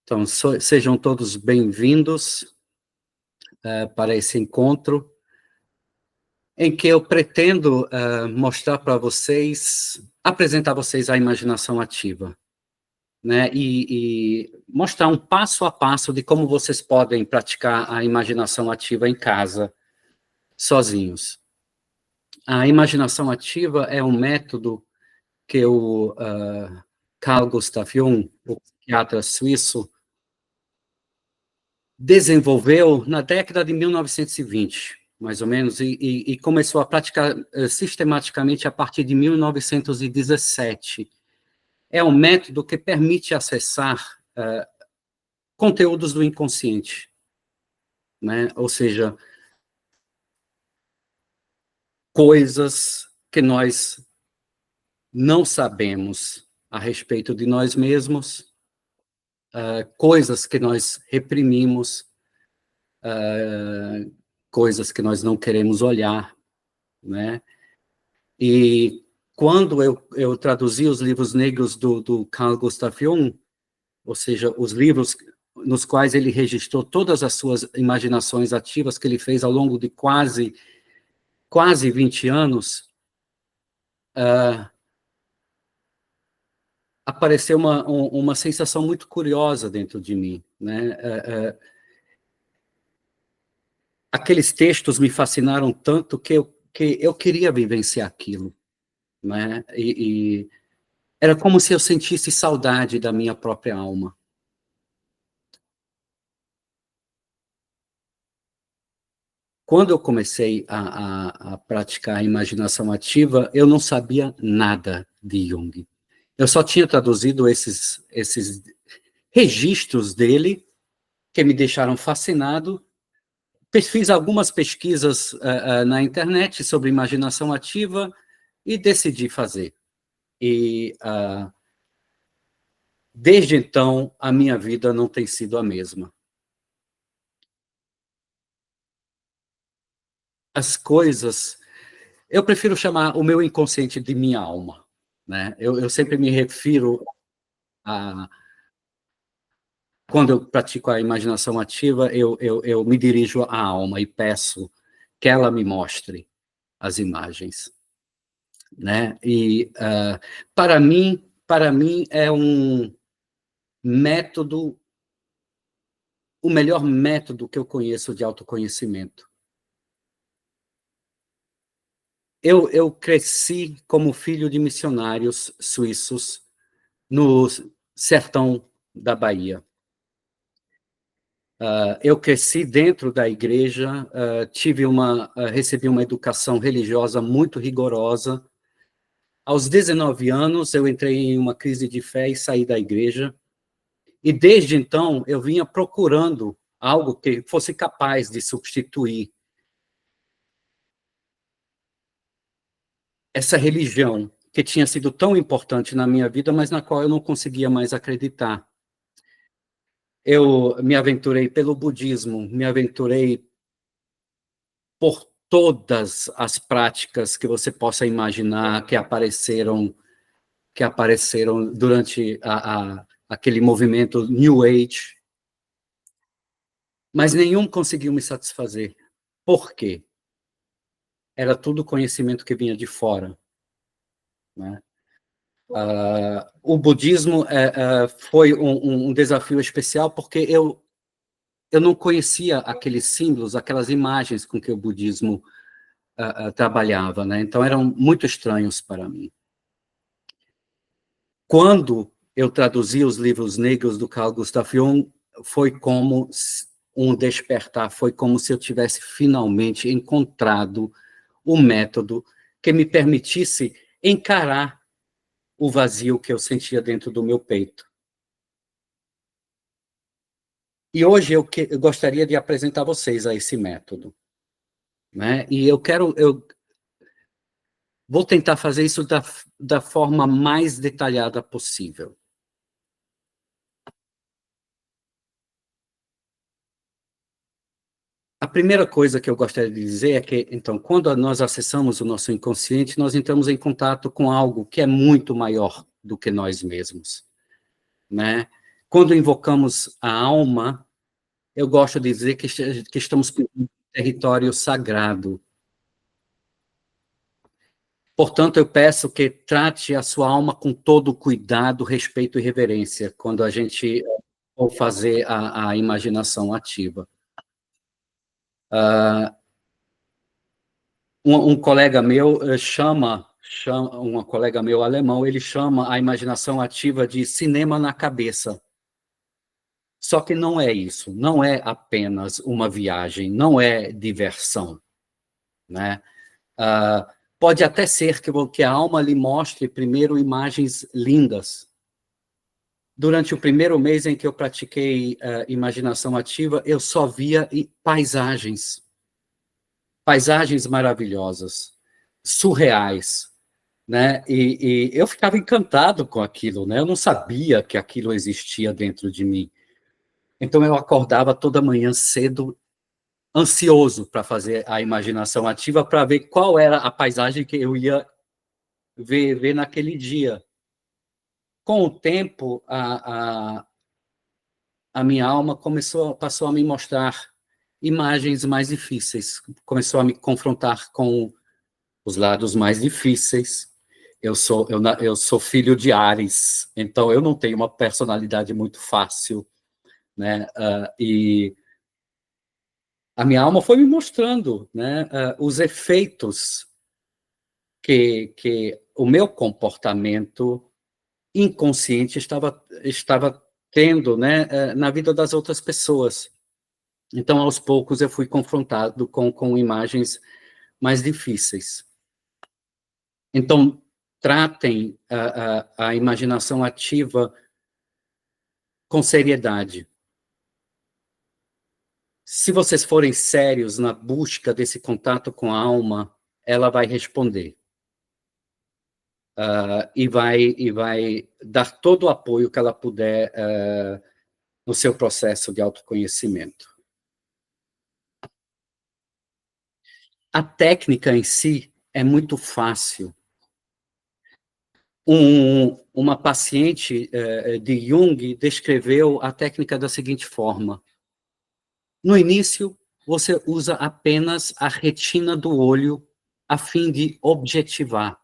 Então, sejam todos bem-vindos para esse encontro, em que eu pretendo mostrar para vocês, apresentar a vocês a imaginação ativa, né? E mostrar um passo a passo de como vocês podem praticar a imaginação ativa em casa, sozinhos. A imaginação ativa é um método que o Carl Gustav Jung, o psiquiatra suíço, desenvolveu na década de 1920, mais ou menos, e começou a praticar sistematicamente a partir de 1917. É um método que permite acessar conteúdos do inconsciente, né? Ou seja, coisas que nós não sabemos a respeito de nós mesmos, coisas que nós reprimimos, coisas que nós não queremos olhar, né? E quando eu traduzi os livros negros do Carl Gustav Jung, ou seja, os livros nos quais ele registrou todas as suas imaginações ativas que ele fez ao longo de quase 20 anos, apareceu uma sensação muito curiosa dentro de mim, né? Aqueles textos me fascinaram tanto que eu queria vivenciar aquilo, né? E era como se eu sentisse saudade da minha própria alma. Quando eu comecei a praticar a imaginação ativa, eu não sabia nada de Jung. Eu só tinha traduzido esses registros dele, que me deixaram fascinado. Fiz algumas pesquisas na internet sobre imaginação ativa e decidi fazer. E, desde então, a minha vida não tem sido a mesma. As coisas... Eu prefiro chamar o meu inconsciente de minha alma, né? Eu sempre me refiro a... Quando eu pratico a imaginação ativa, eu me dirijo à alma e peço que ela me mostre as imagens, né? E, para mim é um método, o melhor método que eu conheço de autoconhecimento. Eu cresci como filho de missionários suíços no sertão da Bahia. Eu cresci dentro da igreja, recebi uma educação religiosa muito rigorosa. Aos 19 anos, eu entrei em uma crise de fé e saí da igreja. E desde então, eu vinha procurando algo que fosse capaz de substituir essa religião que tinha sido tão importante na minha vida, mas na qual eu não conseguia mais acreditar. Eu me aventurei pelo budismo, me aventurei por todas as práticas que você possa imaginar que apareceram durante aquele movimento New Age, mas nenhum conseguiu me satisfazer. Por quê? Era tudo conhecimento que vinha de fora, né? O budismo foi um desafio especial porque eu não conhecia aqueles símbolos, aquelas imagens com que o budismo trabalhava, né? Então eram muito estranhos para mim. Quando eu traduzi os livros negros do Carl Gustav Jung, foi como um despertar, foi como se eu tivesse finalmente encontrado um método que me permitisse encarar o vazio que eu sentia dentro do meu peito. E hoje eu gostaria de apresentar vocês a esse método, né? E eu vou tentar fazer isso da forma mais detalhada possível. A primeira coisa que eu gostaria de dizer é que, então, quando nós acessamos o nosso inconsciente, nós entramos em contato com algo que é muito maior do que nós mesmos, né? Quando invocamos a alma, eu gosto de dizer que estamos em território sagrado. Portanto, eu peço que trate a sua alma com todo cuidado, respeito e reverência, quando a gente for fazer a imaginação ativa. Um colega meu um colega meu alemão, ele chama a imaginação ativa de cinema na cabeça. Só que não é isso, não é apenas uma viagem, não é diversão, né? Pode até ser que a alma lhe mostre primeiro imagens lindas. Durante o primeiro mês em que eu pratiquei imaginação ativa, eu só via paisagens maravilhosas, surreais, né? E eu ficava encantado com aquilo, né? Eu não sabia que aquilo existia dentro de mim. Então eu acordava toda manhã cedo, ansioso para fazer a imaginação ativa, para ver qual era a paisagem que eu ia ver naquele dia. Com o tempo, a minha alma passou a me mostrar imagens mais difíceis, começou a me confrontar com os lados mais difíceis. Eu sou filho de Áries, então eu não tenho uma personalidade muito fácil, né? E a minha alma foi me mostrando, né, os efeitos que o meu comportamento inconsciente estava tendo, né, na vida das outras pessoas. Então, aos poucos, eu fui confrontado com imagens mais difíceis. Então, tratem a imaginação ativa com seriedade. Se vocês forem sérios na busca desse contato com a alma, ela vai responder. E vai dar todo o apoio que ela puder no seu processo de autoconhecimento. A técnica em si é muito fácil. Uma paciente de Jung descreveu a técnica da seguinte forma: no início, você usa apenas a retina do olho a fim de objetivar.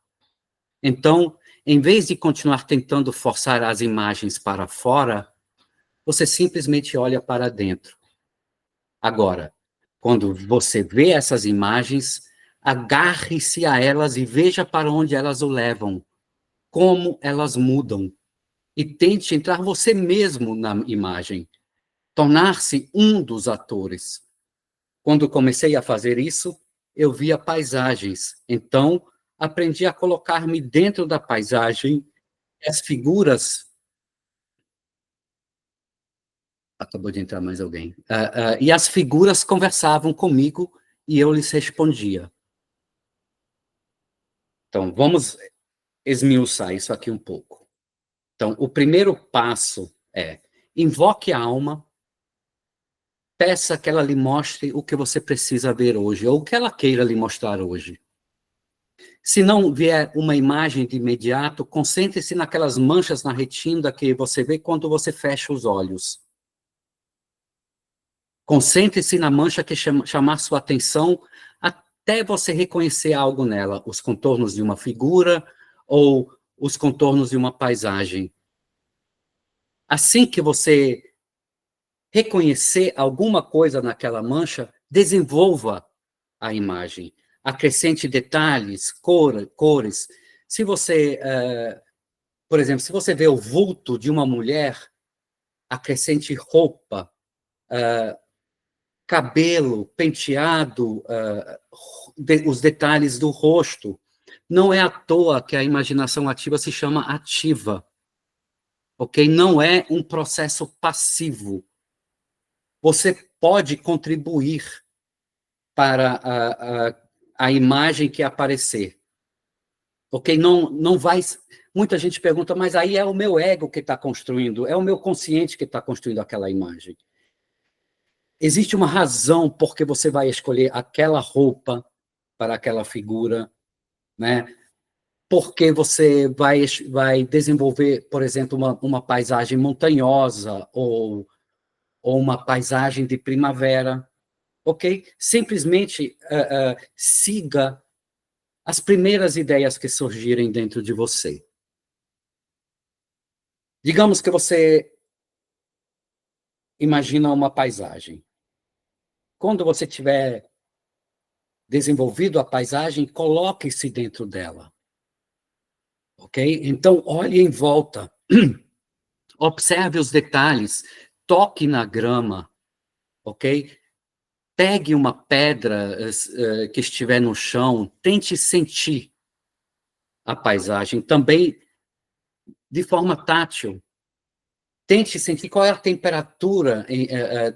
Então, em vez de continuar tentando forçar as imagens para fora, você simplesmente olha para dentro. Agora, quando você vê essas imagens, agarre-se a elas e veja para onde elas o levam, como elas mudam, e tente entrar você mesmo na imagem, tornar-se um dos atores. Quando comecei a fazer isso, eu via paisagens, então aprendi a colocar-me dentro da paisagem, as figuras... Acabou de entrar mais alguém. E as figuras conversavam comigo e eu lhes respondia. Então, vamos esmiuçar isso aqui um pouco. Então, o primeiro passo é: invoque a alma, peça que ela lhe mostre o que você precisa ver hoje, ou o que ela queira lhe mostrar hoje. Se não vier uma imagem de imediato, concentre-se naquelas manchas na retina que você vê quando você fecha os olhos. Concentre-se na mancha que chamar sua atenção até você reconhecer algo nela, os contornos de uma figura ou os contornos de uma paisagem. Assim que você reconhecer alguma coisa naquela mancha, desenvolva a imagem, acrescente detalhes, cores. Se você, por exemplo, se você vê o vulto de uma mulher, acrescente roupa, cabelo, penteado, os detalhes do rosto. Não é à toa que a imaginação ativa se chama ativa, ok? Não é um processo passivo. Você pode contribuir para a imagem que aparecer, ok? Não vai... Muita gente pergunta, mas aí é o meu ego que está construindo, é o meu consciente que está construindo aquela imagem. Existe uma razão por que você vai escolher aquela roupa para aquela figura, né? porque você vai desenvolver, por exemplo, uma paisagem montanhosa ou uma paisagem de primavera, ok? Simplesmente siga as primeiras ideias que surgirem dentro de você. Digamos que você imagina uma paisagem. Quando você tiver desenvolvido a paisagem, coloque-se dentro dela, ok? Então, olhe em volta, observe os detalhes, toque na grama, ok? Pegue uma pedra que estiver no chão, tente sentir a paisagem, também de forma tátil. Tente sentir qual é a temperatura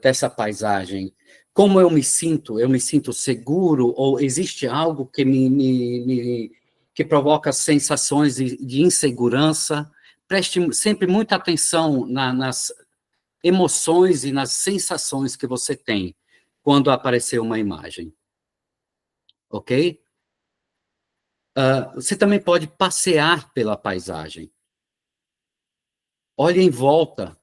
dessa paisagem. Como eu me sinto? Eu me sinto seguro? Ou existe algo que que provoca sensações de insegurança? Preste sempre muita atenção nas emoções e nas sensações que você tem quando aparecer uma imagem. Ok? Você também pode passear pela paisagem. Olhe em volta.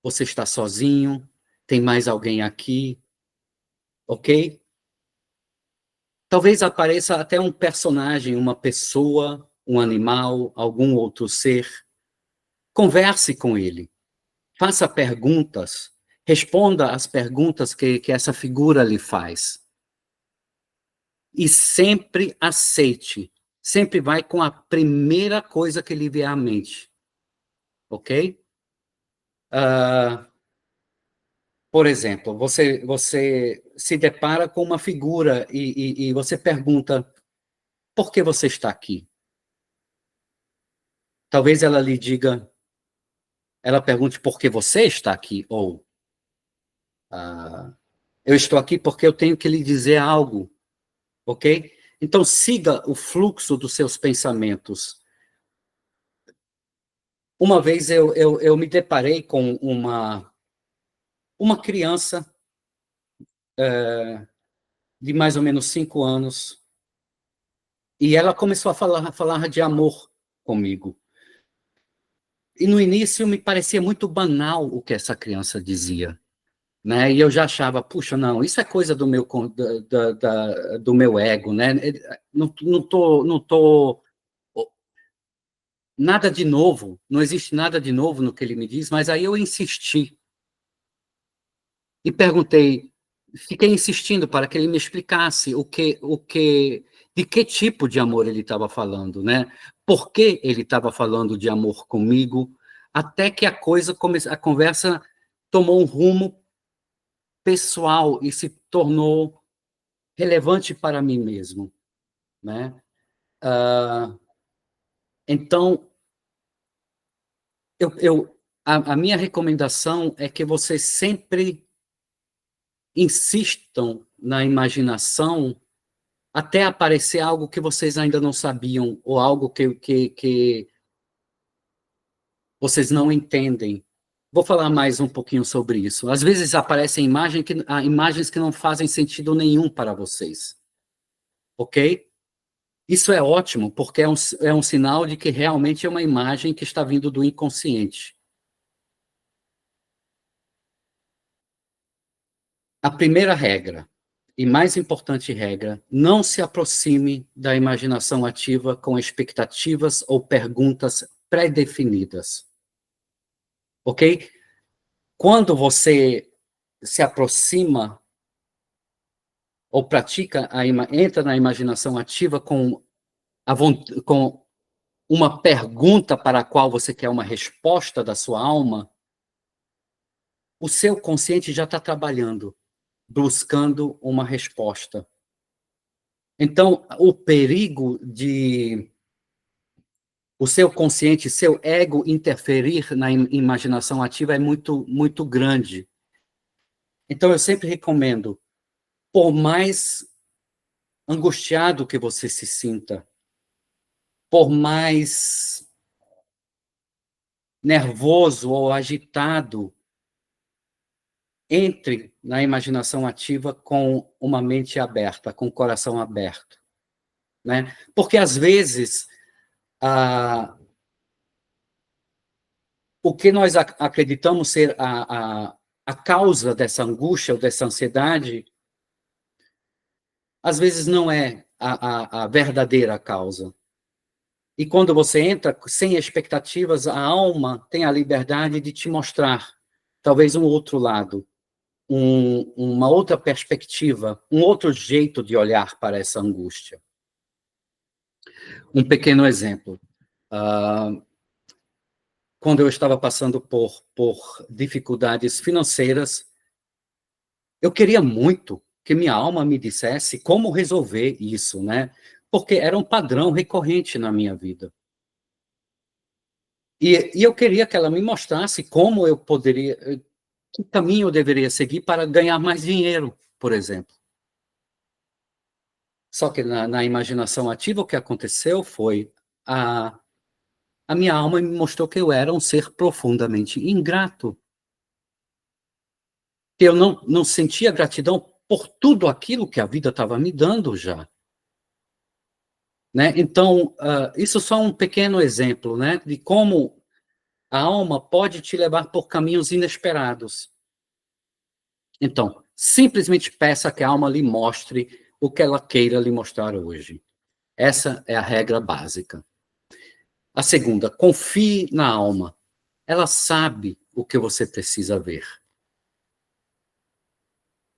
Você está sozinho? Tem mais alguém aqui? Ok? Talvez apareça até um personagem, uma pessoa, um animal, algum outro ser. Converse com ele. Faça perguntas. Responda às perguntas que essa figura lhe faz. E sempre aceite. Sempre vai com a primeira coisa que lhe vier à mente. Ok? Por exemplo, você se depara com uma figura e você pergunta: por que você está aqui? Talvez ela lhe diga, ela pergunte por que você está aqui, ou eu estou aqui porque eu tenho que lhe dizer algo, ok? Então, siga o fluxo dos seus pensamentos. Uma vez eu me deparei com uma criança de mais ou menos 5 anos, e ela começou a falar de amor comigo. E no início me parecia muito banal o que essa criança dizia, né? E eu já achava, puxa, não, isso é coisa do meu, do meu ego, né? Não tô nada de novo, não existe nada de novo no que ele me diz, mas aí eu insisti e perguntei, fiquei insistindo para que ele me explicasse de que tipo de amor ele estava falando, né? Por que ele estava falando de amor comigo, até que a conversa tomou um rumo pessoal e se tornou relevante para mim mesmo, né? Então, a minha recomendação é que vocês sempre insistam na imaginação até aparecer algo que vocês ainda não sabiam, ou algo que vocês não entendem. Vou falar mais um pouquinho sobre isso. Às vezes aparecem imagens que não fazem sentido nenhum para vocês. Ok? Isso é ótimo, porque é um sinal de que realmente é uma imagem que está vindo do inconsciente. A primeira regra, e mais importante regra, não se aproxime da imaginação ativa com expectativas ou perguntas pré-definidas. Ok? Quando você se aproxima ou pratica, entra na imaginação ativa com uma pergunta para a qual você quer uma resposta da sua alma, o seu consciente já está trabalhando, buscando uma resposta. Então, o perigo de o seu consciente, seu ego interferir na imaginação ativa é muito, muito grande. Então, eu sempre recomendo, por mais angustiado que você se sinta, por mais nervoso ou agitado, entre na imaginação ativa com uma mente aberta, com o coração aberto, né? Porque às vezes O que nós acreditamos ser a causa dessa angústia ou dessa ansiedade, às vezes não é a verdadeira causa. E quando você entra sem expectativas, a alma tem a liberdade de te mostrar talvez um outro lado, uma outra perspectiva, um outro jeito de olhar para essa angústia. Um pequeno exemplo. Quando eu estava passando por dificuldades financeiras, eu queria muito que minha alma me dissesse como resolver isso, né? Porque era um padrão recorrente na minha vida. E eu queria que ela me mostrasse como eu poderia, que caminho eu deveria seguir para ganhar mais dinheiro, por exemplo. Só que na imaginação ativa, o que aconteceu foi a minha alma me mostrou que eu era um ser profundamente ingrato. Que eu não sentia gratidão por tudo aquilo que a vida estava me dando já. Né? Então, isso é só um pequeno exemplo, né, de como a alma pode te levar por caminhos inesperados. Então, simplesmente peça que a alma lhe mostre o que ela queira lhe mostrar hoje. Essa é a regra básica. A segunda, confie na alma. Ela sabe o que você precisa ver.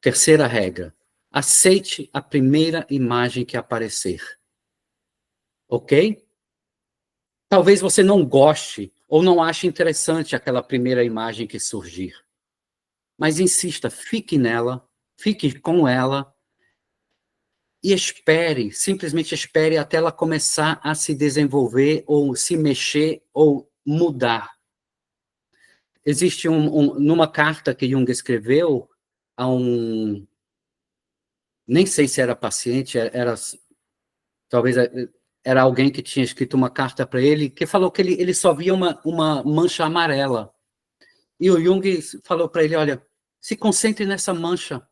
Terceira regra, aceite a primeira imagem que aparecer. Ok? Talvez você não goste ou não ache interessante aquela primeira imagem que surgir. Mas insista, fique nela, fique com ela e espere, simplesmente espere até ela começar a se desenvolver ou se mexer ou mudar. Existe numa carta que Jung escreveu a nem sei se era paciente, talvez era alguém que tinha escrito uma carta para ele, que falou que ele só via uma mancha amarela. E o Jung falou para ele, olha, se concentre nessa mancha.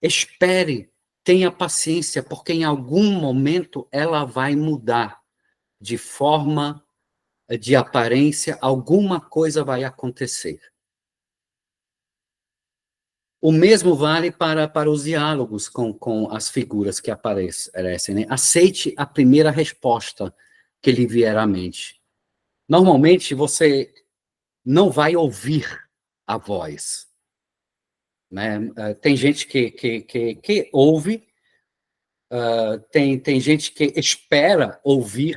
Espere, tenha paciência, porque em algum momento ela vai mudar de forma, de aparência, alguma coisa vai acontecer. O mesmo vale para os diálogos com as figuras que aparecem. Né? Aceite a primeira resposta que lhe vier à mente. Normalmente, você não vai ouvir a voz. Né? Tem gente que ouve, tem gente que espera ouvir,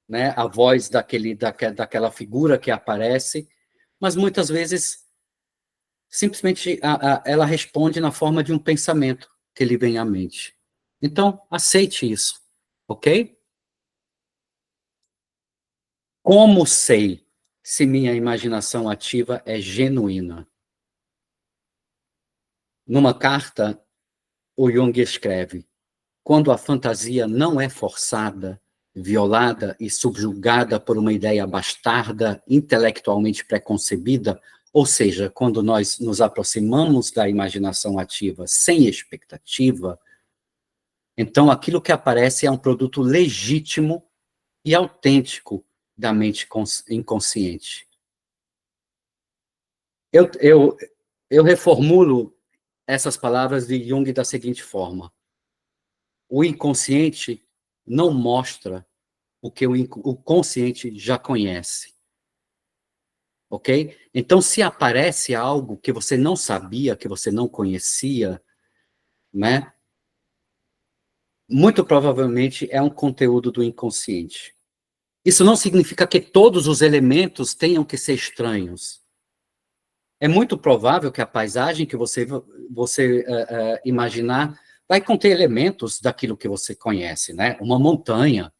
né, a voz daquela figura que aparece, mas muitas vezes simplesmente ela responde na forma de um pensamento que lhe vem à mente. Então, aceite isso, ok? Como sei se minha imaginação ativa é genuína? Numa carta, o Jung escreve: quando a fantasia não é forçada, violada e subjugada por uma ideia bastarda, intelectualmente preconcebida, ou seja, quando nós nos aproximamos da imaginação ativa sem expectativa, então aquilo que aparece é um produto legítimo e autêntico da mente inconsciente. Eu reformulo essas palavras de Jung da seguinte forma: o inconsciente não mostra o que o consciente já conhece. Ok? Então, se aparece algo que você não sabia, que você não conhecia, né? Muito provavelmente é um conteúdo do inconsciente. Isso não significa que todos os elementos tenham que ser estranhos. É muito provável que a paisagem que você imaginar vai conter elementos daquilo que você conhece, né? Uma montanha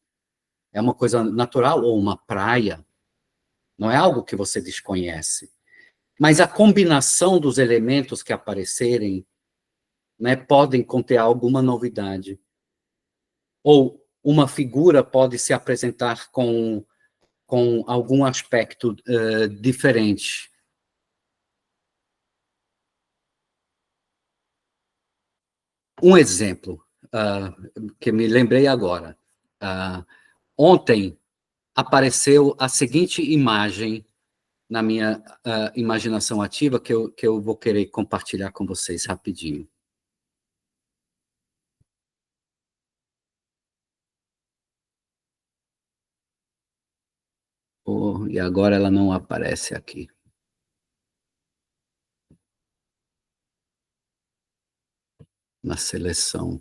é uma coisa natural, ou uma praia, não é algo que você desconhece. Mas a combinação dos elementos que aparecerem, né, podem conter alguma novidade. Ou uma figura pode se apresentar com algum aspecto diferente. Um exemplo que me lembrei agora. Ontem apareceu a seguinte imagem na minha imaginação ativa que eu vou querer compartilhar com vocês rapidinho. Oh, e agora ela não aparece aqui. Na seleção.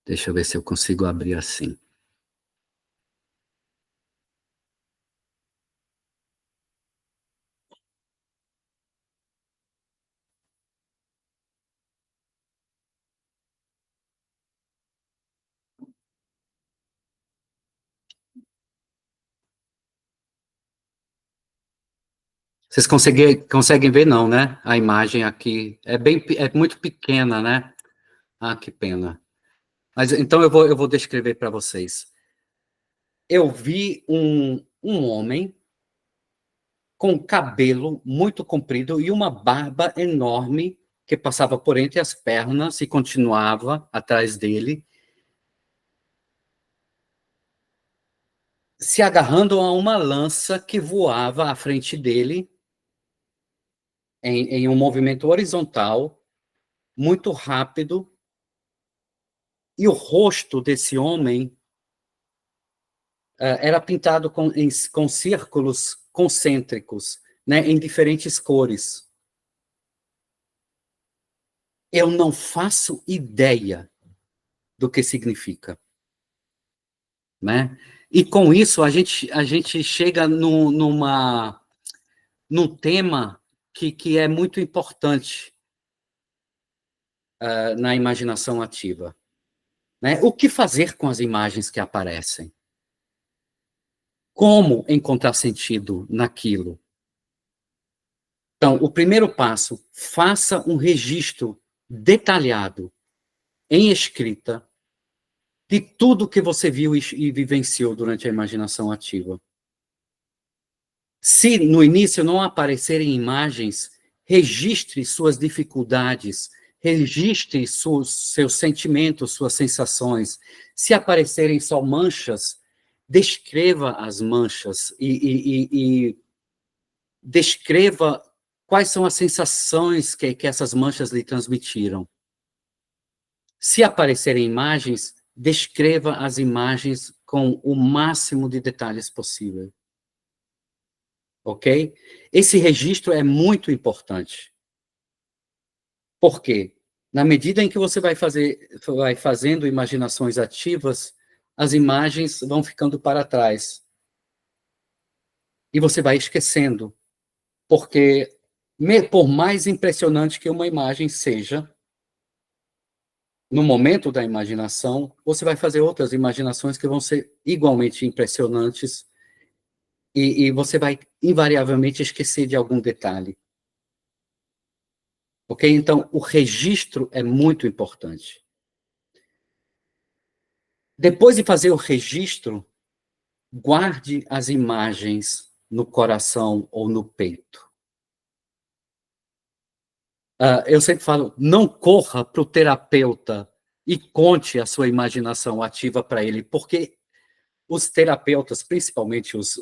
Deixa eu ver se eu consigo abrir assim. Vocês conseguem ver, não, né? A imagem aqui é muito pequena, né? Ah, que pena. Mas então eu vou descrever para vocês. Eu vi um homem com cabelo muito comprido e uma barba enorme que passava por entre as pernas e continuava atrás dele, se agarrando a uma lança que voava à frente dele em um movimento horizontal, muito rápido, e o rosto desse homem era pintado com círculos concêntricos, né, em diferentes cores. Eu não faço ideia do que significa, né? E com isso a gente chega num tema que é muito importante na imaginação ativa, né? O que fazer com as imagens que aparecem? Como encontrar sentido naquilo? Então, o primeiro passo, faça um registro detalhado, em escrita, de tudo que você viu e vivenciou durante a imaginação ativa. Se no início não aparecerem imagens, registre suas dificuldades, registre seus sentimentos, suas sensações. Se aparecerem só manchas, descreva as manchas e descreva quais são as sensações que essas manchas lhe transmitiram. Se aparecerem imagens, descreva as imagens com o máximo de detalhes possível. Ok? Esse registro é muito importante. Por quê? Na medida em que você vai fazendo imaginações ativas, as imagens vão ficando para trás. E você vai esquecendo. Porque, por mais impressionante que uma imagem seja, no momento da imaginação, você vai fazer outras imaginações que vão ser igualmente impressionantes e você vai invariavelmente esquecer de algum detalhe. Ok? Então, o registro é muito importante. Depois de fazer o registro, guarde as imagens no coração ou no peito. Eu sempre falo, não corra para o terapeuta e conte a sua imaginação ativa para ele, porque os terapeutas, principalmente os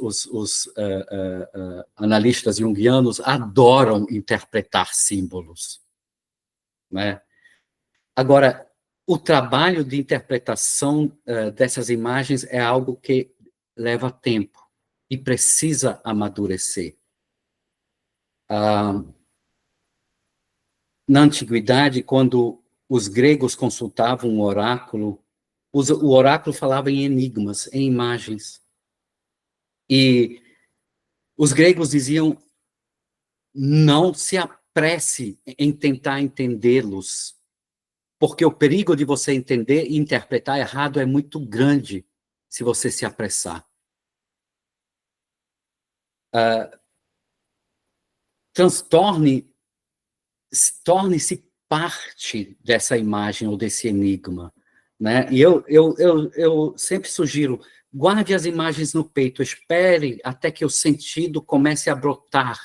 analistas junguianos, adoram interpretar símbolos, né? Agora, o trabalho de interpretação dessas imagens é algo que leva tempo e precisa amadurecer. Na antiguidade, quando os gregos consultavam um oráculo, o oráculo falava em enigmas, em imagens. E os gregos diziam, não se apresse em tentar entendê-los, porque o perigo de você entender e interpretar errado é muito grande se você se apressar. Torne-se parte dessa imagem ou desse enigma, né? E eu sempre sugiro, guarde as imagens no peito, espere até que o sentido comece a brotar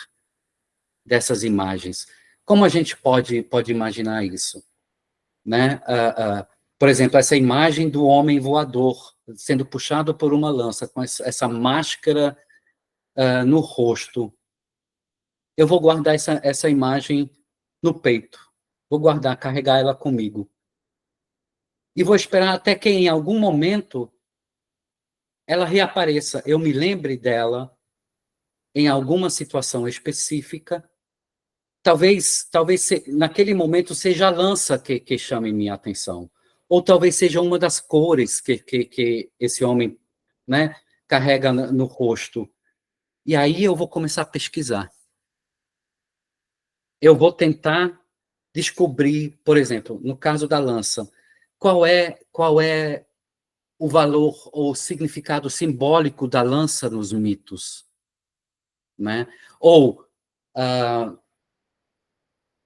dessas imagens. Como a gente pode imaginar isso? Né? Por exemplo, essa imagem do homem voador sendo puxado por uma lança, com essa máscara no rosto. Eu vou guardar essa imagem no peito. Vou guardar, carregar ela comigo. E vou esperar até que, em algum momento, ela reapareça. Eu me lembre dela em alguma situação específica. Talvez naquele momento seja a lança que chame minha atenção. Ou talvez seja uma das cores que esse homem, né, carrega no rosto. E aí eu vou começar a pesquisar. Eu vou tentar descobrir, por exemplo, no caso da lança, qual é o valor ou o significado simbólico da lança nos mitos, né? Ou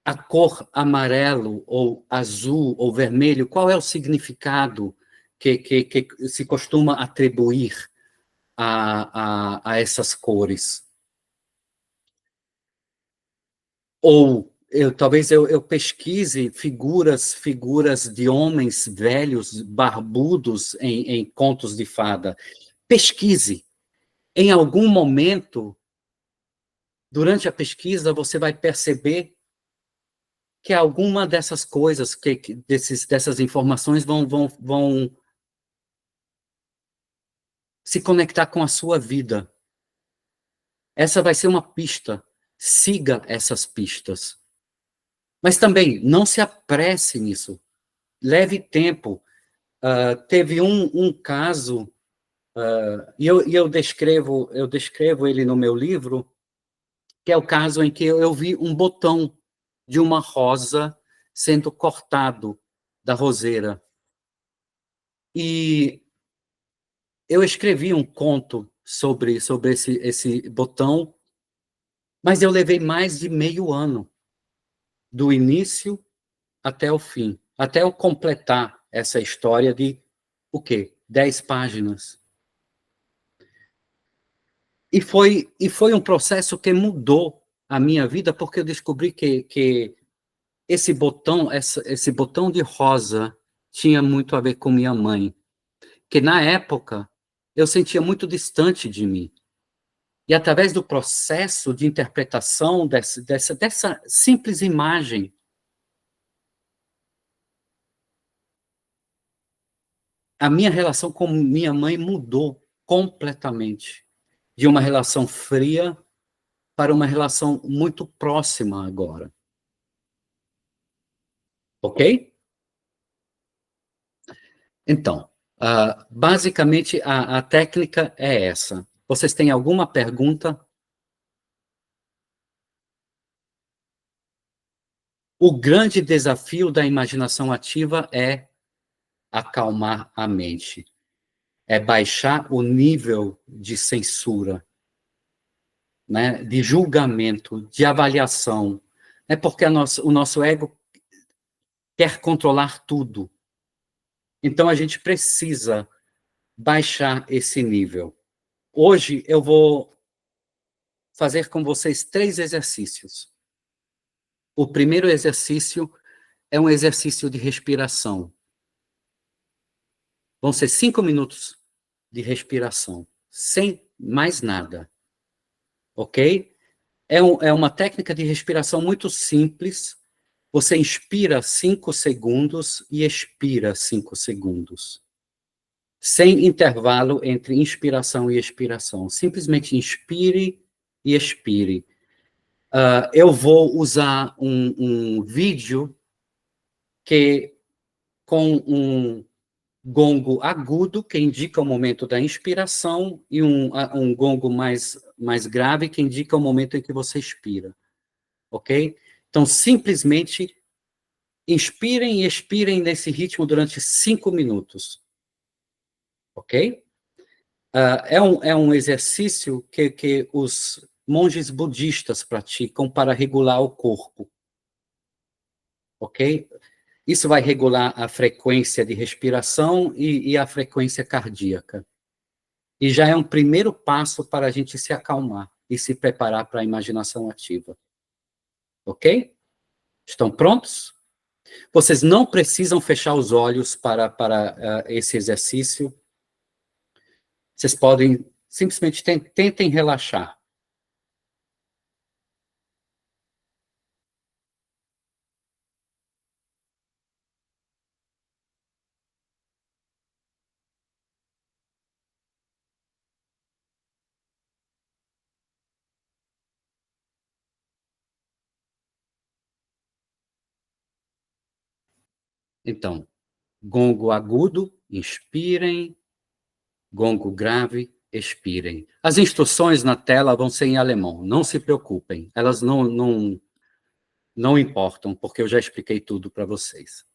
a cor amarelo, ou azul, ou vermelho, qual é o significado que se costuma atribuir a essas cores? Ou talvez eu pesquise figuras de homens velhos, barbudos, em contos de fada. Pesquise. Em algum momento, durante a pesquisa, você vai perceber que alguma dessas coisas, dessas informações vão se conectar com a sua vida. Essa vai ser uma pista. Siga essas pistas. Mas também, não se apresse nisso. Leve tempo. Teve um caso, e eu descrevo ele no meu livro, que é o caso em que eu vi um botão de uma rosa sendo cortado da roseira. E eu escrevi um conto sobre esse botão, mas eu levei mais de meio ano, do início até o fim, até eu completar essa história de, o quê? 10 páginas. E foi um processo que mudou a minha vida, porque eu descobri que esse botão de rosa tinha muito a ver com minha mãe, que na época eu sentia muito distante de mim. E através do processo de interpretação dessa simples imagem, a minha relação com minha mãe mudou completamente. De uma relação fria para uma relação muito próxima agora. Ok? Então, basicamente a técnica é essa. Vocês têm alguma pergunta? O grande desafio da imaginação ativa é acalmar a mente, é baixar o nível de censura, né, de julgamento, de avaliação. É porque o nosso ego quer controlar tudo. Então, a gente precisa baixar esse nível. Hoje, eu vou fazer com vocês 3 exercícios. O primeiro exercício é um exercício de respiração. Vão ser 5 minutos de respiração, sem mais nada. Ok? É uma técnica de respiração muito simples. Você inspira 5 segundos e expira 5 segundos. Sem intervalo entre inspiração e expiração. Simplesmente inspire e expire. Eu vou usar um vídeo com um gongo agudo, que indica o momento da inspiração, e um gongo mais grave, que indica o momento em que você expira. Ok? Então, simplesmente inspirem e expirem nesse ritmo durante 5 minutos. Ok? É um exercício que os monges budistas praticam para regular o corpo. Ok? Isso vai regular a frequência de respiração e a frequência cardíaca. E já é um primeiro passo para a gente se acalmar e se preparar para a imaginação ativa. Ok? Estão prontos? Vocês não precisam fechar os olhos para esse exercício. Vocês podem simplesmente tentem relaxar. Então, gongo agudo, inspirem. Gongo grave, expirem. As instruções na tela vão ser em alemão, não se preocupem. Elas não importam, porque eu já expliquei tudo para vocês.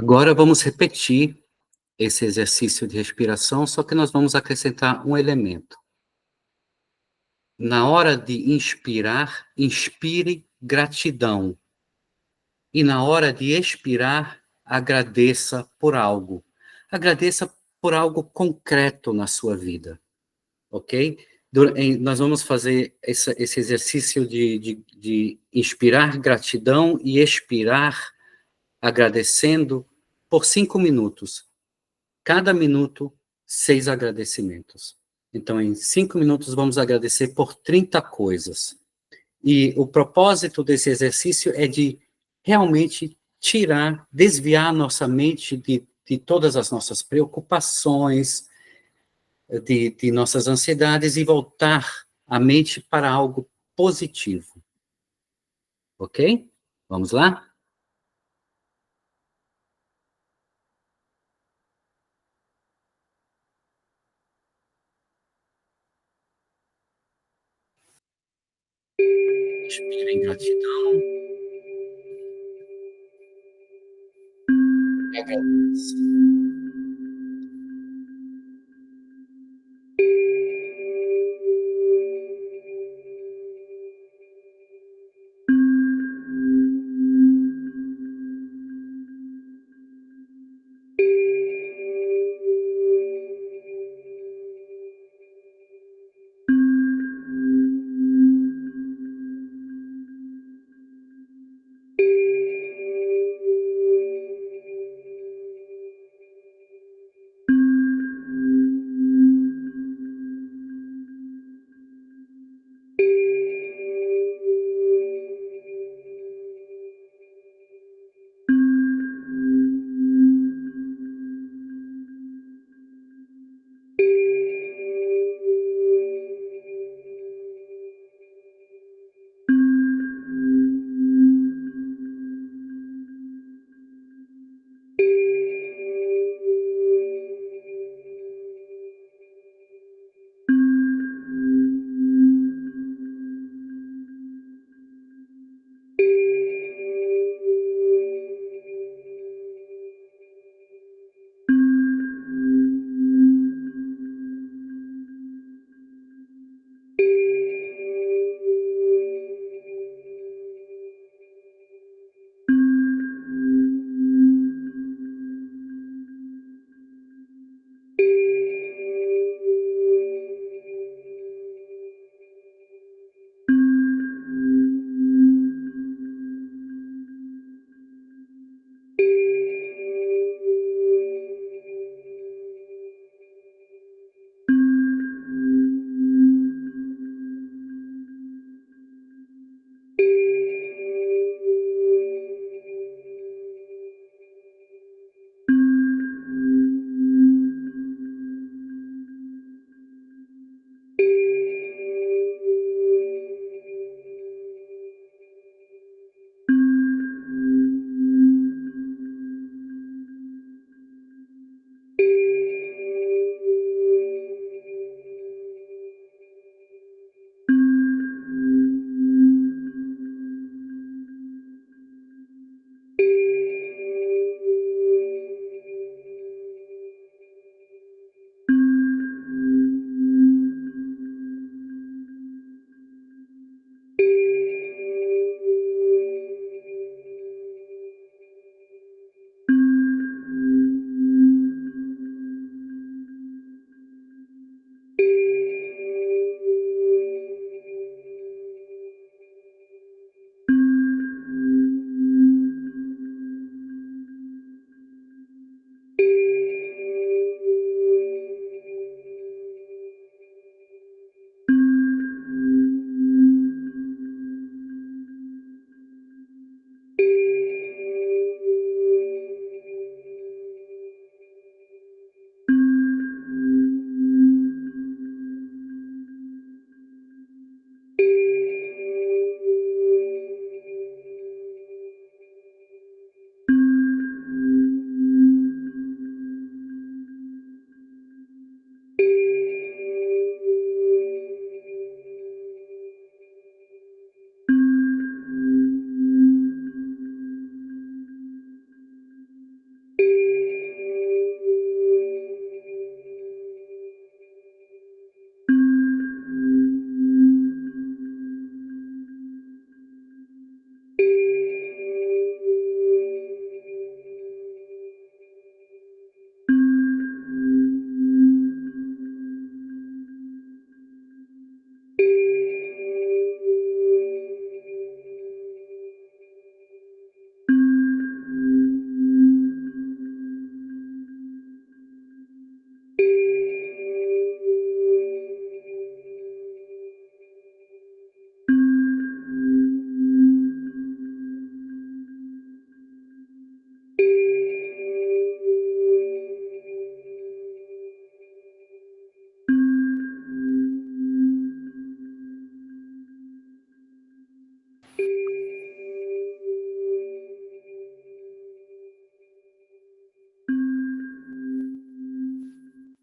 Agora vamos repetir esse exercício de respiração, só que nós vamos acrescentar um elemento. Na hora de inspirar, inspire gratidão. E na hora de expirar, agradeça por algo. Agradeça por algo concreto na sua vida, ok? Nós vamos fazer esse exercício de inspirar gratidão e expirar agradecendo por 5 minutos. Cada minuto, 6 agradecimentos. Então, em 5 minutos, vamos agradecer por 30 coisas. E o propósito desse exercício é de realmente tirar, desviar nossa mente de todas as nossas preocupações, de nossas ansiedades e voltar a mente para algo positivo. Ok? Vamos lá? Inspire em gratidão. Agradeça.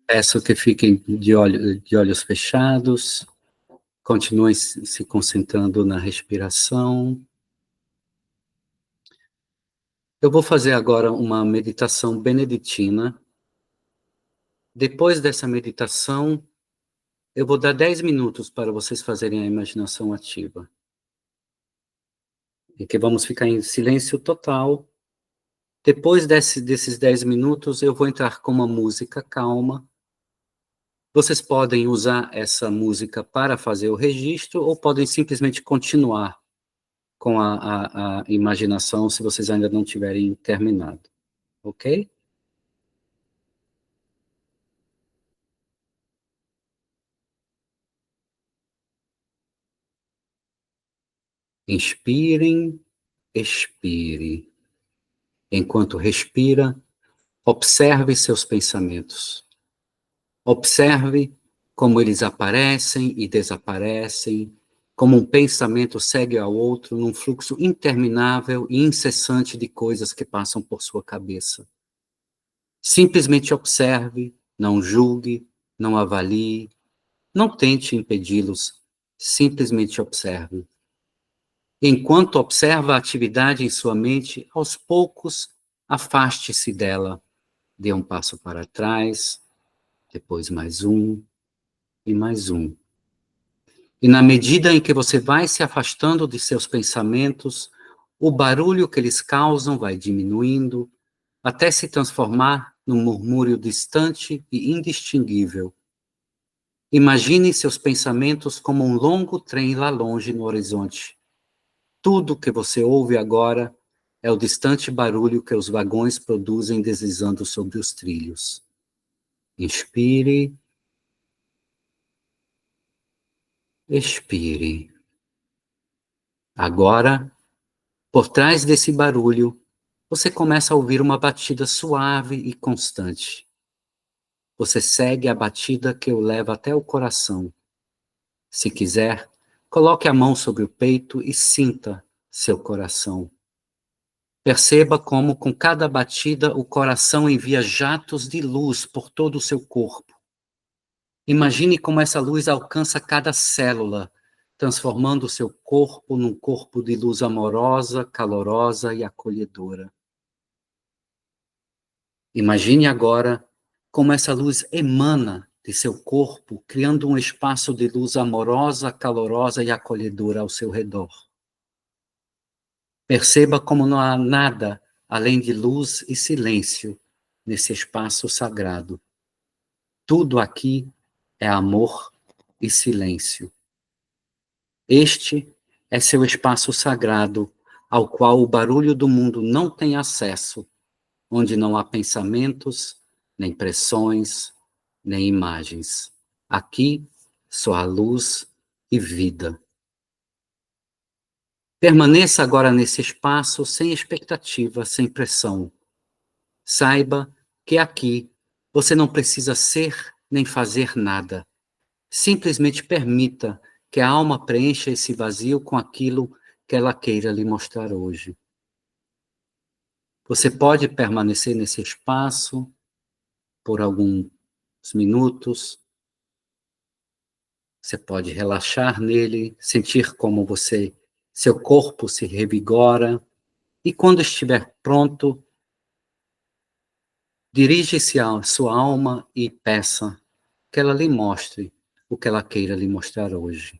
Peço que fiquem de olhos fechados, continuem se concentrando na respiração. Eu vou fazer agora uma meditação beneditina. Depois dessa meditação, eu vou dar 10 minutos para vocês fazerem a imaginação ativa. E que vamos ficar em silêncio total. Depois desses 10 minutos, eu vou entrar com uma música calma. Vocês podem usar essa música para fazer o registro ou podem simplesmente continuar com a imaginação se vocês ainda não tiverem terminado. Ok? Inspirem, expire. Enquanto respira, observe seus pensamentos. Observe como eles aparecem e desaparecem, como um pensamento segue ao outro num fluxo interminável e incessante de coisas que passam por sua cabeça. Simplesmente observe, não julgue, não avalie, não tente impedi-los, simplesmente observe. Enquanto observa a atividade em sua mente, aos poucos, afaste-se dela. Dê um passo para trás, depois mais um e mais um. E na medida em que você vai se afastando de seus pensamentos, o barulho que eles causam vai diminuindo, até se transformar num murmúrio distante e indistinguível. Imagine seus pensamentos como um longo trem lá longe no horizonte. Tudo que você ouve agora é o distante barulho que os vagões produzem deslizando sobre os trilhos. Inspire, expire. Agora, por trás desse barulho, você começa a ouvir uma batida suave e constante. Você segue a batida que o leva até o coração. Se quiser, coloque a mão sobre o peito e sinta seu coração. Perceba como, com cada batida, o coração envia jatos de luz por todo o seu corpo. Imagine como essa luz alcança cada célula, transformando o seu corpo num corpo de luz amorosa, calorosa e acolhedora. Imagine agora como essa luz emana de seu corpo, criando um espaço de luz amorosa, calorosa e acolhedora ao seu redor. Perceba como não há nada além de luz e silêncio nesse espaço sagrado. Tudo aqui é amor e silêncio. Este é seu espaço sagrado, ao qual o barulho do mundo não tem acesso, onde não há pensamentos, nem pressões, nem imagens. Aqui só há luz e vida. Permaneça agora nesse espaço sem expectativa, sem pressão. Saiba que aqui você não precisa ser nem fazer nada. Simplesmente permita que a alma preencha esse vazio com aquilo que ela queira lhe mostrar hoje. Você pode permanecer nesse espaço por alguns minutos. Você pode relaxar nele, sentir como seu corpo se revigora. E quando estiver pronto, dirige-se à sua alma e peça que ela lhe mostre o que ela queira lhe mostrar hoje.